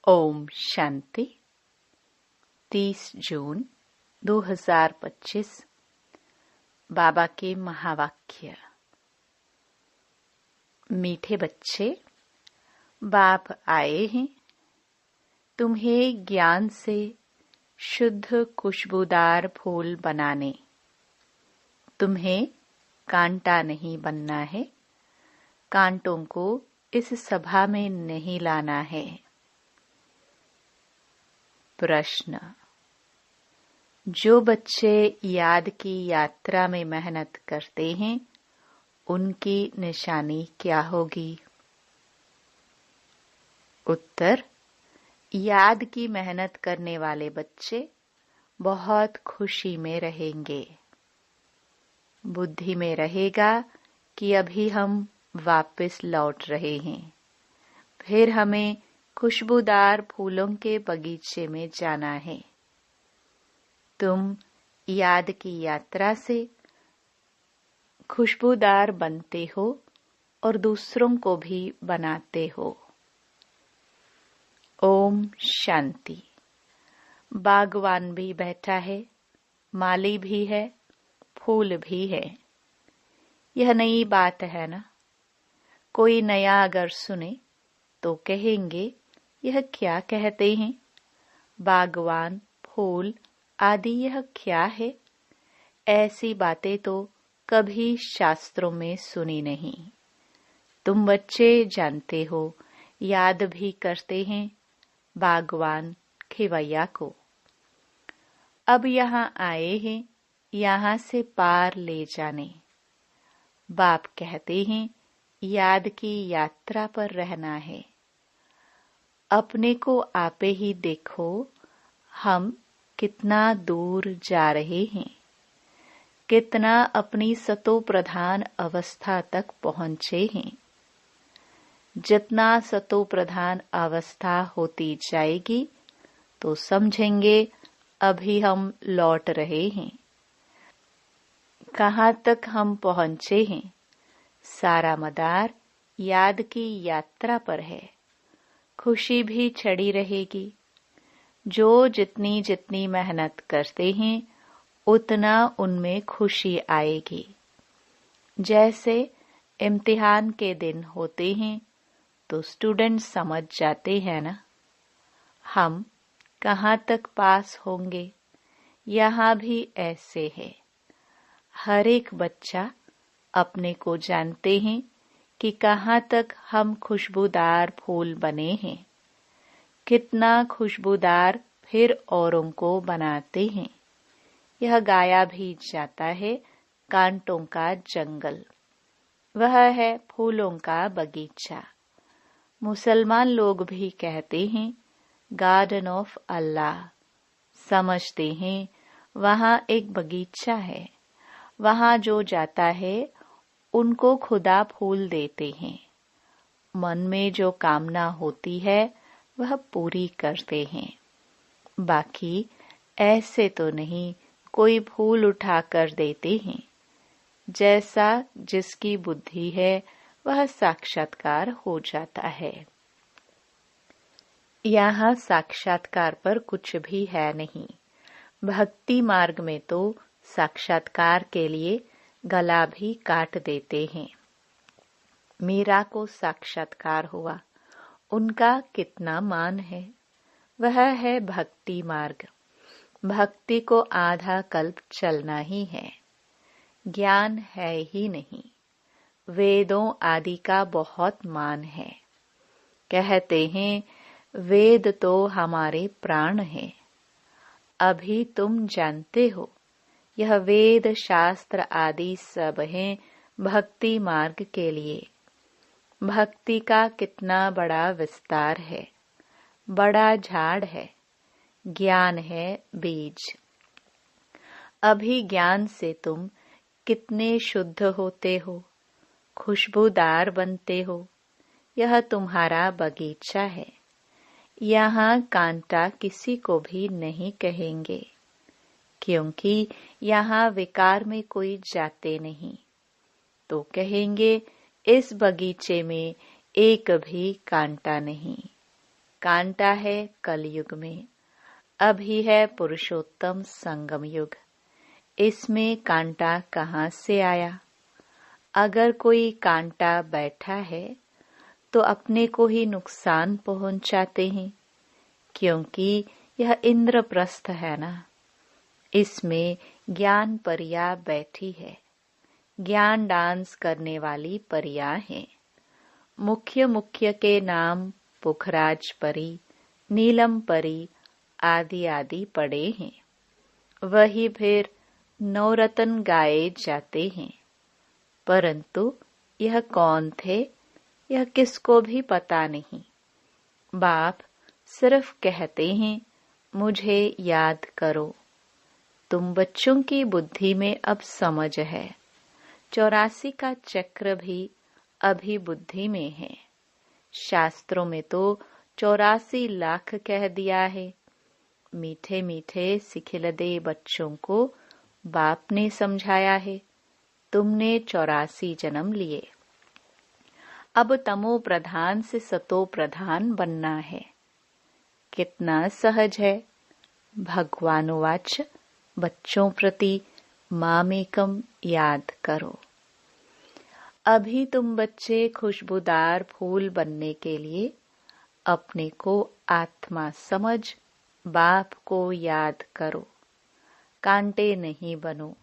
ओम शांति। 30 जून 2025 बाबा के महावाक्य। मीठे बच्चे, बाप आए हैं तुम्हें ज्ञान से शुद्ध खुशबूदार फूल बनाने। तुम्हें कांटा नहीं बनना है, कांटों को इस सभा में नहीं लाना है। प्रश्न: जो बच्चे याद की यात्रा में मेहनत करते हैं, उनकी निशानी क्या होगी? उत्तर: याद की मेहनत करने वाले बच्चे बहुत खुशी में रहेंगे। बुद्धि में रहेगा कि अभी हम वापस लौट रहे हैं, फिर हमें खुशबूदार फूलों के बगीचे में जाना है। तुम याद की यात्रा से खुशबूदार बनते हो और दूसरों को भी बनाते हो। ओम शांति। बागवान भी बैठा है, माली भी है, फूल भी है। यह नई बात है ना? कोई नया अगर सुने तो कहेंगे, यह क्या कहते हैं? बागवान, फूल आदि यह क्या है? ऐसी बातें तो कभी शास्त्रों में सुनी नहीं। तुम बच्चे जानते हो, याद भी करते हैं बागवान खेवैया को। अब यहाँ आए हैं, यहाँ से पार ले जाने। बाप कहते हैं, याद की यात्रा पर रहना है। अपने को आपे ही देखो, हम कितना दूर जा रहे हैं, कितना अपनी सतो प्रधान अवस्था तक पहुंचे हैं। जितना सतो प्रधान अवस्था होती जाएगी तो समझेंगे अभी हम लौट रहे हैं। कहाँ तक हम पहुंचे हैं? सारा मदार याद की यात्रा पर है। खुशी भी चढ़ी रहेगी। जो जितनी जितनी मेहनत करते हैं, उतना उनमें खुशी आएगी। जैसे इम्तिहान के दिन होते हैं तो स्टूडेंट समझ जाते हैं ना, हम कहाँ तक पास होंगे। यहाँ भी ऐसे है। हर एक बच्चा अपने को जानते हैं कि कहाँ तक हम खुशबूदार फूल बने हैं, कितना खुशबूदार फिर औरों को बनाते हैं। यह गाया भी जाता है, कांटों का जंगल, वह है फूलों का बगीचा। मुसलमान लोग भी कहते हैं गार्डन ऑफ अल्लाह। समझते हैं वहाँ एक बगीचा है, वहाँ जो जाता है उनको खुदा फूल देते हैं। मन में जो कामना होती है वह पूरी करते हैं। बाकी ऐसे तो नहीं कोई फूल उठा कर देते हैं। जैसा जिसकी बुद्धि है वह साक्षात्कार हो जाता है। यहाँ साक्षात्कार पर कुछ भी है नहीं। भक्ति मार्ग में तो साक्षात्कार के लिए गला भी काट देते हैं। मीरा को साक्षात्कार हुआ, उनका कितना मान है। वह है भक्ति मार्ग। भक्ति को आधा कल्प चलना ही है, ज्ञान है ही नहीं। वेदों आदि का बहुत मान है। कहते हैं वेद तो हमारे प्राण हैं। अभी तुम जानते हो यह वेद शास्त्र आदि सब हैं भक्ति मार्ग के लिए। भक्ति का कितना बड़ा विस्तार है, बड़ा झाड़ है। ज्ञान है बीज। अभी ज्ञान से तुम कितने शुद्ध होते हो, खुशबूदार बनते हो। यह तुम्हारा बगीचा है। यहाँ कांटा किसी को भी नहीं कहेंगे, क्योंकि यहाँ विकार में कोई जाते नहीं। तो कहेंगे इस बगीचे में एक भी कांटा नहीं। कांटा है कलयुग में, अभी है पुरुषोत्तम संगम युग। इसमें कांटा कहाँ से आया? अगर कोई कांटा बैठा है तो अपने को ही नुकसान पहुंचाते हैं, क्योंकि यह इंद्रप्रस्थ है ना। इसमें ज्ञान परिया बैठी है, ज्ञान डांस करने वाली परिया है। मुख्य मुख्य के नाम पुखराज परी, नीलम परी आदि आदि पड़े हैं। वही फिर नवरत्न गाए जाते हैं। परंतु यह कौन थे, यह किसको भी पता नहीं। बाप सिर्फ कहते हैं, मुझे याद करो। तुम बच्चों की बुद्धि में अब समझ है। 84 का चक्र भी अभी बुद्धि में है। शास्त्रों में तो 84 लाख कह दिया है। मीठे मीठे सिखिलदे बच्चों को बाप ने समझाया है, तुमने 84 जन्म लिए। अब तमो प्रधान से सतो प्रधान बनना है। कितना सहज है। भगवानुवाच, बच्चों प्रति मामेकम याद करो। अभी तुम बच्चे खुशबूदार फूल बनने के लिए अपने को आत्मा समझ बाप को याद करो। कांटे नहीं बनो।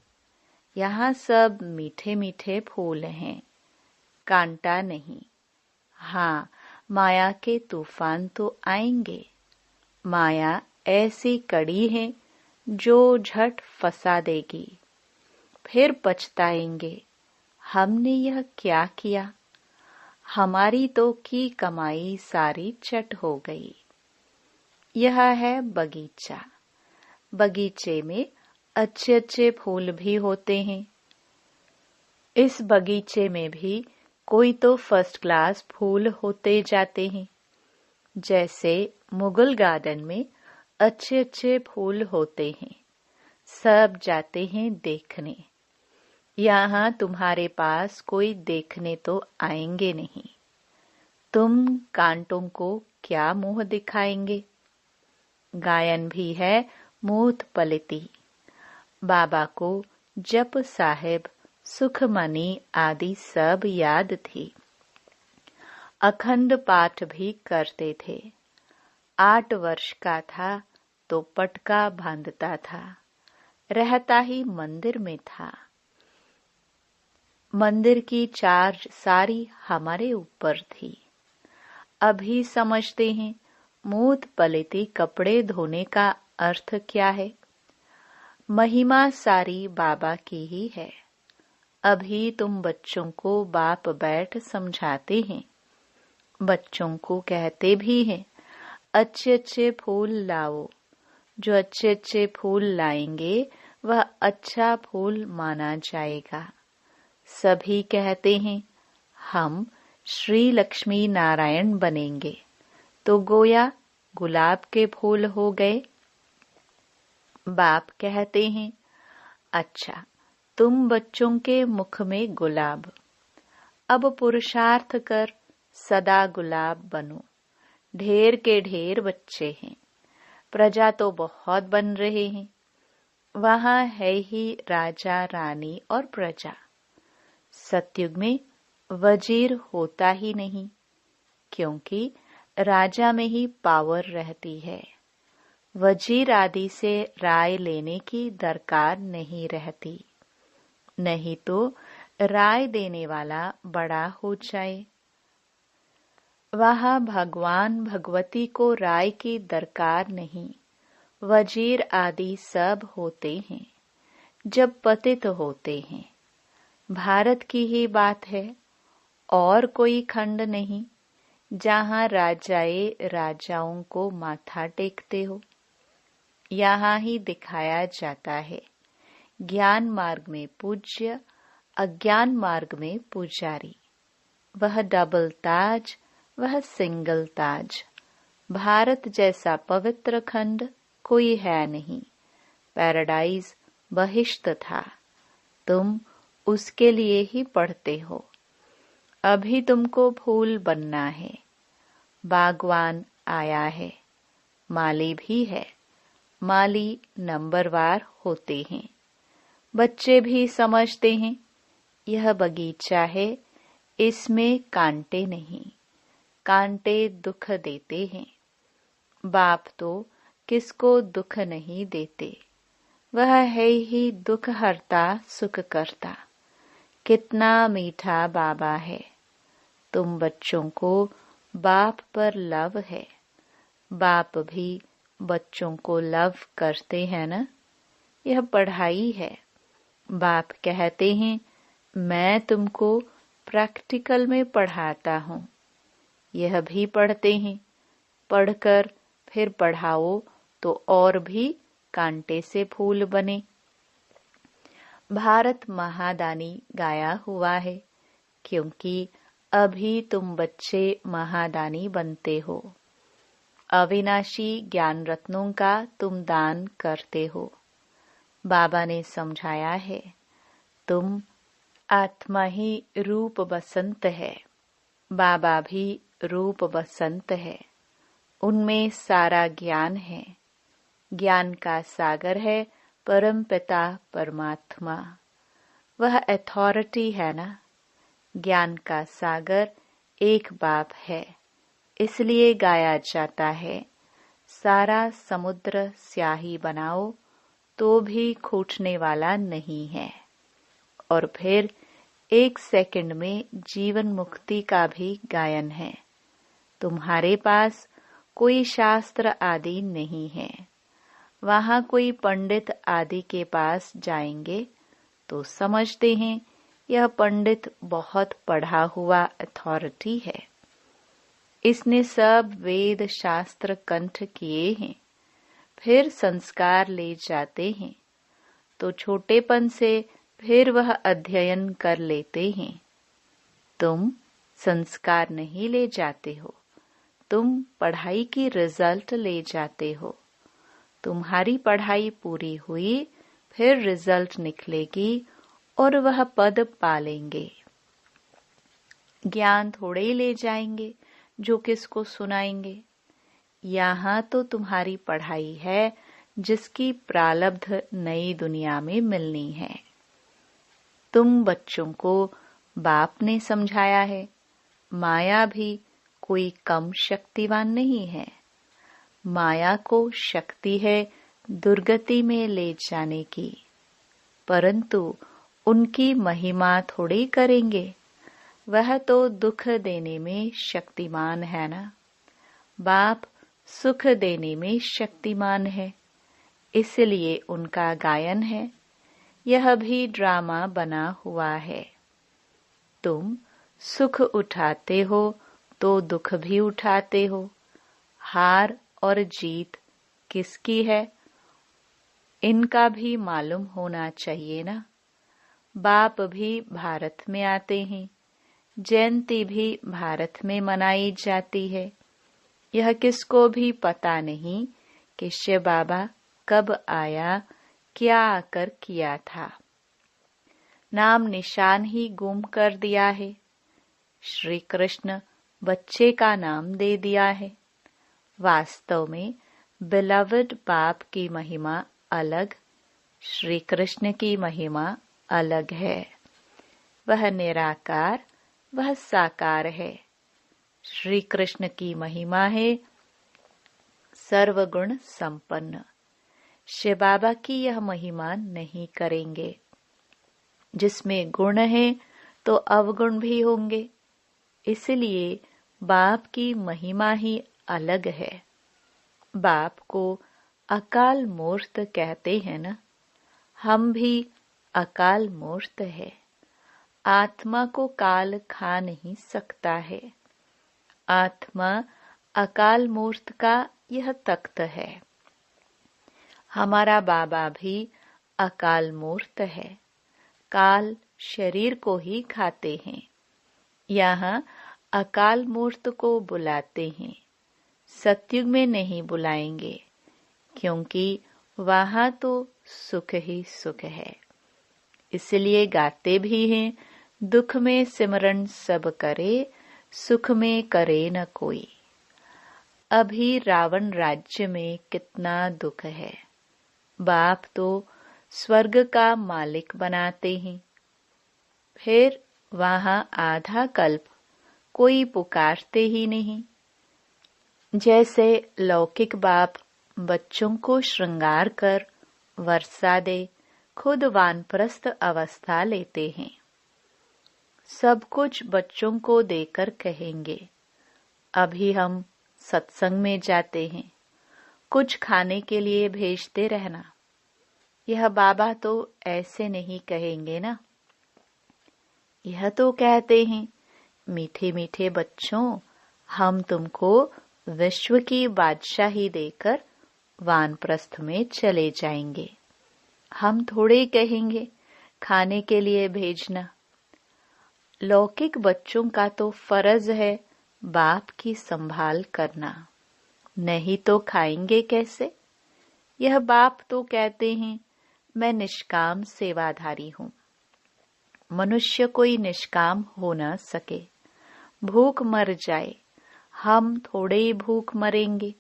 यहाँ सब मीठे मीठे फूल हैं, कांटा नहीं। हाँ, माया के तूफान तो आएंगे। माया ऐसी कड़ी है जो झट फंसा देगी। फिर पछताएंगे, हमने यह क्या किया। हमारी तो की कमाई सारी चट हो गई। यह है बगीचा। बगीचे में अच्छे अच्छे फूल भी होते हैं। इस बगीचे में भी कोई तो फर्स्ट क्लास फूल होते जाते हैं। जैसे मुगल गार्डन में अच्छे अच्छे फूल होते हैं, सब जाते हैं देखने। यहाँ तुम्हारे पास कोई देखने तो आएंगे नहीं। तुम कांटों को क्या मुंह दिखाएंगे। गायन भी है मूत पलिती। बाबा को जप साहेब, सुखमनी आदि सब याद थी। अखंड पाठ भी करते थे। 8 वर्ष का था तो पटका बांधता था। रहता ही मंदिर में था। मंदिर की चार्ज सारी हमारे ऊपर थी। अभी समझते हैं मूत पलिती कपड़े धोने का अर्थ क्या है। महिमा सारी बाबा की ही है। अभी तुम बच्चों को बाप बैठ समझाते हैं। बच्चों को कहते भी हैं, अच्छे अच्छे फूल लाओ। जो अच्छे अच्छे फूल लाएंगे वह अच्छा फूल माना जाएगा। सभी कहते हैं, हम श्री लक्ष्मी नारायण बनेंगे, तो गोया गुलाब के फूल हो गए। बाप कहते हैं, अच्छा तुम बच्चों के मुख में गुलाब। अब पुरुषार्थ कर सदा गुलाब बनो। ढेर के ढेर बच्चे हैं, प्रजा तो बहुत बन रहे हैं। वहाँ है ही राजा रानी और प्रजा। सतयुग में वजीर होता ही नहीं, क्योंकि राजा में ही पावर रहती है। वजीर आदि से राय लेने की दरकार नहीं रहती। नहीं तो राय देने वाला बड़ा हो जाए। वहाँ भगवान भगवती को राय की दरकार नहीं। वजीर आदि सब होते हैं जब पतित होते हैं। भारत की ही बात है, और कोई खंड नहीं जहाँ राजाए राजाओं को माथा टेकते हो। यहाँ ही दिखाया जाता है, ज्ञान मार्ग में पूज्य, अज्ञान मार्ग में पुजारी। वह डबल ताज, वह सिंगल ताज। भारत जैसा पवित्र खंड कोई है नहीं। पैराडाइज बहिश्त था, तुम उसके लिए ही पढ़ते हो। अभी तुमको फूल बनना है। बागवान आया है, माली भी है। माली नंबरवार होते हैं। बच्चे भी समझते हैं यह बगीचा है, इसमें कांटे नहीं, कांटे दुख देते हैं। बाप तो किसको दुख नहीं देते, वह है ही दुख हरता सुख करता। कितना मीठा बाबा है। तुम बच्चों को बाप पर लव है, बाप भी बच्चों को लव करते हैं ना। यह पढ़ाई है। बाप कहते हैं मैं तुमको प्रैक्टिकल में पढ़ाता हूँ। यह भी पढ़ते हैं, पढ़कर फिर पढ़ाओ तो और भी कांटे से फूल बने। भारत महादानी गाया हुआ है, क्योंकि अभी तुम बच्चे महादानी बनते हो। अविनाशी ज्ञान रत्नों का तुम दान करते हो। बाबा ने समझाया है तुम आत्मा ही रूप बसंत है, बाबा भी रूप बसंत है। उनमें सारा ज्ञान है। ज्ञान का सागर है परम पिता परमात्मा। वह अथॉरिटी है ना। ज्ञान का सागर एक बाप है, इसलिए गाया जाता है सारा समुद्र स्याही बनाओ तो भी खूटने वाला नहीं है। और फिर 1 सेकंड में जीवन मुक्ति का भी गायन है। तुम्हारे पास कोई शास्त्र आदि नहीं है। वहां कोई पंडित आदि के पास जाएंगे तो समझते हैं यह पंडित बहुत पढ़ा हुआ अथॉरिटी है, इसने सब वेद शास्त्र कंठ किए हैं। फिर संस्कार ले जाते हैं तो छोटेपन से फिर वह अध्ययन कर लेते हैं। तुम संस्कार नहीं ले जाते हो, तुम पढ़ाई की रिजल्ट ले जाते हो। तुम्हारी पढ़ाई पूरी हुई, फिर रिजल्ट निकलेगी और वह पद पालेंगे। ज्ञान थोड़े ही ले जाएंगे जो किसको सुनाएंगे। यहाँ तो तुम्हारी पढ़ाई है जिसकी प्रारब्ध नई दुनिया में मिलनी है। तुम बच्चों को बाप ने समझाया है माया भी कोई कम शक्तिवान नहीं है। माया को शक्ति है दुर्गति में ले जाने की, परंतु उनकी महिमा थोड़ी करेंगे। वह तो दुख देने में शक्तिमान है ना। बाप सुख देने में शक्तिमान है, इसलिए उनका गायन है। यह भी ड्रामा बना हुआ है। तुम सुख उठाते हो तो दुख भी उठाते हो। हार और जीत किसकी है, इनका भी मालूम होना चाहिए ना। बाप भी भारत में आते हैं, जयंती भी भारत में मनाई जाती है। यह किसको भी पता नहीं कि शिव बाबा कब आया, क्या आकर किया था। नाम निशान ही गुम कर दिया है। श्री कृष्ण बच्चे का नाम दे दिया है। वास्तव में बिलवड बाप की महिमा अलग, श्री कृष्ण की महिमा अलग है। वह निराकार, वह साकार है। श्री कृष्ण की महिमा है सर्वगुण संपन्न। शिव बाबा की यह महिमा नहीं करेंगे। जिसमें गुण है तो अवगुण भी होंगे, इसलिए बाप की महिमा ही अलग है। बाप को अकाल मूर्त कहते हैं ना। हम भी अकाल मूर्त है। आत्मा को काल खा नहीं सकता है। आत्मा अकाल मूर्त का यह तख्त है। हमारा बाबा भी अकाल मूर्त है। काल शरीर को ही खाते हैं। यहाँ अकाल मूर्त को बुलाते हैं, सतयुग में नहीं बुलाएंगे, क्योंकि वहाँ तो सुख ही सुख है। इसलिए गाते भी हैं, दुख में सिमरन सब करे, सुख में करे न कोई। अभी रावण राज्य में कितना दुख है। बाप तो स्वर्ग का मालिक बनाते हैं, फिर वहां आधा कल्प कोई पुकारते ही नहीं। जैसे लौकिक बाप बच्चों को श्रृंगार कर वर्षा दे, खुद वानप्रस्थ अवस्था लेते हैं। सब कुछ बच्चों को देकर कहेंगे, अभी हम सत्संग में जाते हैं, कुछ खाने के लिए भेजते रहना। यह बाबा तो ऐसे नहीं कहेंगे ना। यह तो कहते हैं, मीठे मीठे बच्चों, हम तुमको विश्व की बादशाही देकर वानप्रस्थ में चले जाएंगे। हम थोड़े कहेंगे खाने के लिए भेजना। लौकिक बच्चों का तो फर्ज है बाप की संभाल करना, नहीं तो खाएंगे कैसे। यह बाप तो कहते हैं, मैं निष्काम सेवाधारी हूँ। मनुष्य कोई निष्काम हो न सके, भूख मर जाए, हम थोड़े ही भूख मरेंगे।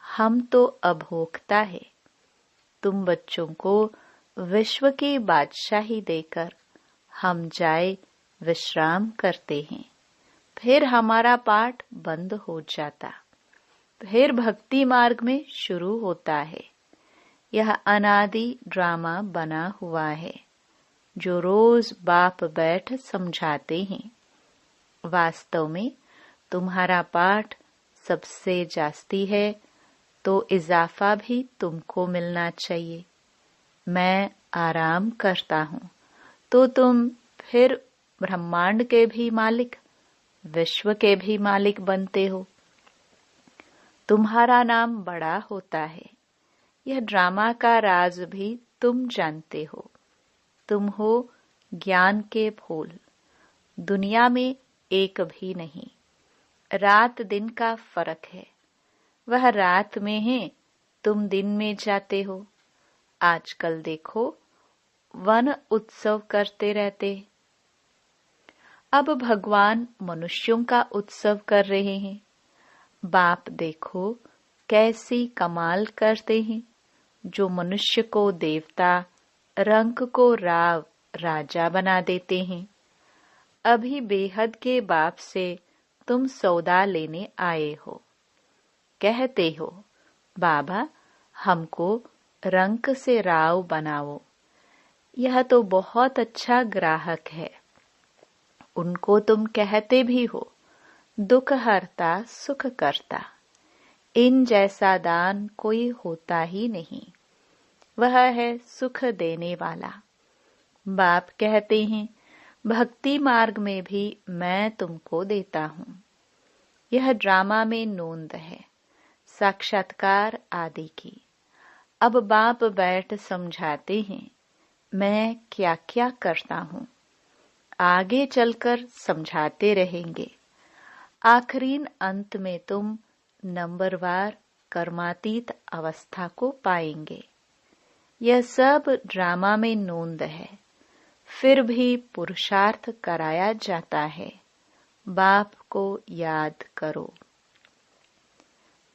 हम तो अभोक्ता है। तुम बच्चों को विश्व की बादशाही देकर हम जाए विश्राम करते हैं, फिर हमारा पाठ बंद हो जाता, फिर भक्ति मार्ग में शुरू होता है। यह अनादि ड्रामा बना हुआ है, जो रोज बाप बैठ समझाते हैं। वास्तव में तुम्हारा पाठ सबसे जास्ती है, तो इजाफा भी तुमको मिलना चाहिए। मैं आराम करता हूँ, तो तुम फिर ब्रह्मांड के भी मालिक, विश्व के भी मालिक बनते हो। तुम्हारा नाम बड़ा होता है। यह ड्रामा का राज भी तुम जानते हो। तुम हो ज्ञान के फूल, दुनिया में एक भी नहीं। रात दिन का फर्क है। वह रात में है, तुम दिन में जाते हो। आजकल देखो, वन उत्सव करते रहते। अब भगवान मनुष्यों का उत्सव कर रहे हैं। बाप देखो कैसी कमाल करते हैं, जो मनुष्य को देवता, रंक को राव, राजा बना देते हैं। अभी बेहद के बाप से तुम सौदा लेने आए हो। कहते हो, बाबा हमको रंक से राव बनाओ। यह तो बहुत अच्छा ग्राहक है। उनको तुम कहते भी हो, दुख हरता सुख करता। इन जैसा दान कोई होता ही नहीं। वह है सुख देने वाला। बाप कहते हैं, भक्ति मार्ग में भी मैं तुमको देता हूँ। यह ड्रामा में नोंद है, साक्षात्कार आदि की। अब बाप बैठ समझाते हैं, मैं क्या क्या करता हूँ। आगे चलकर समझाते रहेंगे। आखिरी अंत में तुम नंबरवार कर्मातीत अवस्था को पाएंगे। यह सब ड्रामा में नोंद है, फिर भी पुरुषार्थ कराया जाता है। बाप को याद करो।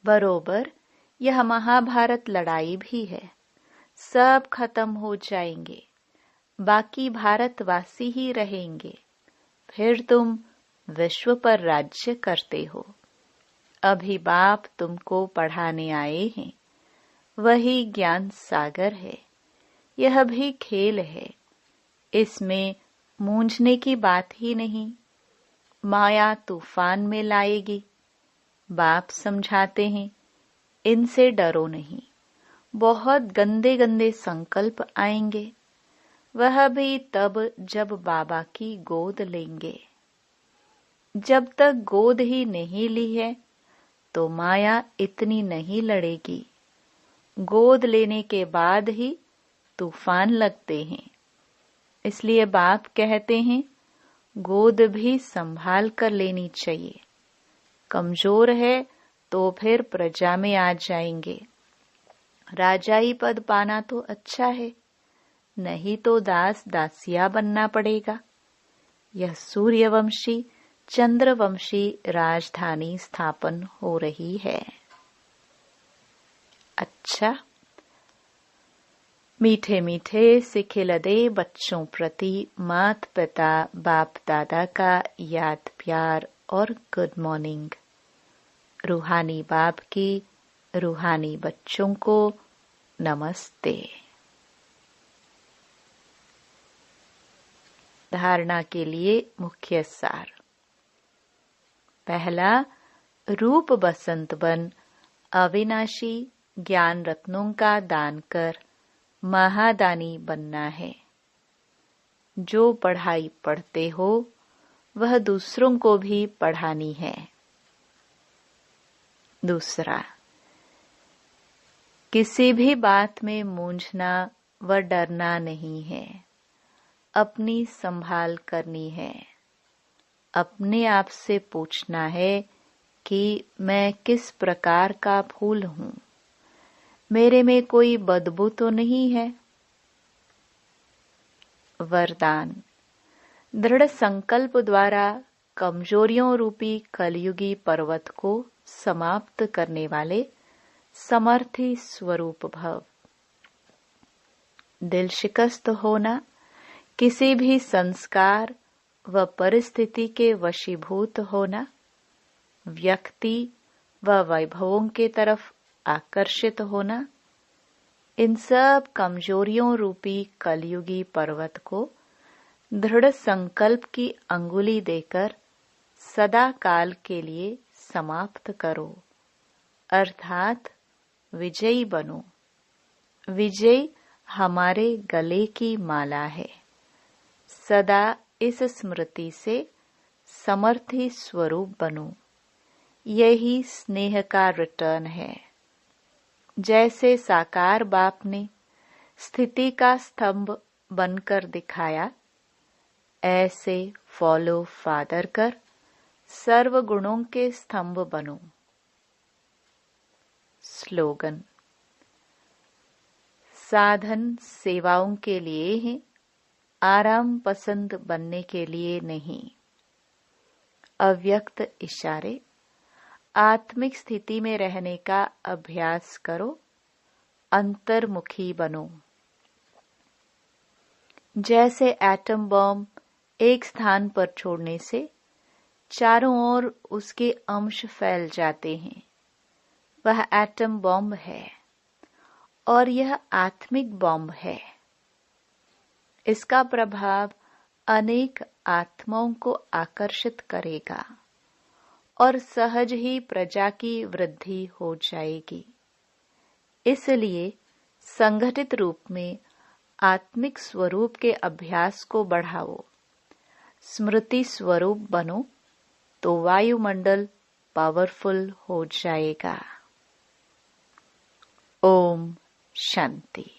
बरोबर यह महाभारत लड़ाई भी है। सब खत्म हो जाएंगे, बाकी भारतवासी ही रहेंगे। फिर तुम विश्व पर राज्य करते हो। अभी बाप तुमको पढ़ाने आए हैं। वही ज्ञान सागर है। यह भी खेल है, इसमें मूंझने की बात ही नहीं। माया तूफान में लाएगी। बाप समझाते हैं, इनसे डरो नहीं। बहुत गंदे गंदे संकल्प आएंगे, वह भी तब जब बाबा की गोद लेंगे। जब तक गोद ही नहीं ली है, तो माया इतनी नहीं लड़ेगी। गोद लेने के बाद ही तूफान लगते हैं। इसलिए बाप कहते हैं, गोद भी संभाल कर लेनी चाहिए। कमजोर है तो फिर प्रजा में आ जाएंगे। राजाई पद पाना तो अच्छा है, नहीं तो दास दासिया बनना पड़ेगा। यह सूर्यवंशी चंद्रवंशी राजधानी स्थापन हो रही है। अच्छा, मीठे मीठे से खिलदे बच्चों प्रति माता पिता बाप दादा का याद प्यार और गुड मॉर्निंग। रूहानी बाप की रूहानी बच्चों को नमस्ते। धारणा के लिए मुख्य सार। पहला, रूप बसंत बन अविनाशी ज्ञान रत्नों का दान कर महादानी बनना है। जो पढ़ाई पढ़ते हो वह दूसरों को भी पढ़ानी है। दूसरा, किसी भी बात में मूंझना व डरना नहीं है। अपनी संभाल करनी है। अपने आप से पूछना है कि मैं किस प्रकार का फूल हूं, मेरे में कोई बदबू तो नहीं है। वरदान, दृढ़ संकल्प द्वारा कमजोरियों रूपी कलयुगी पर्वत को समाप्त करने वाले समर्थी स्वरूप भव। दिल शिकस्त होना, किसी भी संस्कार व परिस्थिति के वशीभूत होना, व्यक्ति व वैभवों के तरफ आकर्षित होना, इन सब कमजोरियों रूपी कलयुगी पर्वत को दृढ़ संकल्प की अंगुली देकर सदा काल के लिए समाप्त करो, अर्थात विजयी बनो। विजय हमारे गले की माला है। सदा इस स्मृति से समर्थी स्वरूप बनो। यही स्नेह का रिटर्न है। जैसे साकार बाप ने स्थिति का स्तंभ बनकर दिखाया, ऐसे फॉलो फादर कर सर्व गुणों के स्तंभ बनो। स्लोगन, साधन सेवाओं के लिए है, आराम पसंद बनने के लिए नहीं। अव्यक्त इशारे, आत्मिक स्थिति में रहने का अभ्यास करो, अंतर्मुखी बनो। जैसे एटम बॉम्ब एक स्थान पर छोड़ने से चारों ओर उसके अंश फैल जाते हैं, वह एटम बॉम्ब है और यह आत्मिक बॉम्ब है। इसका प्रभाव अनेक आत्माओं को आकर्षित करेगा और सहज ही प्रजा की वृद्धि हो जाएगी। इसलिए संगठित रूप में आत्मिक स्वरूप के अभ्यास को बढ़ाओ। स्मृति स्वरूप बनो तो वायुमंडल पावरफुल हो जाएगा। ओम शांति।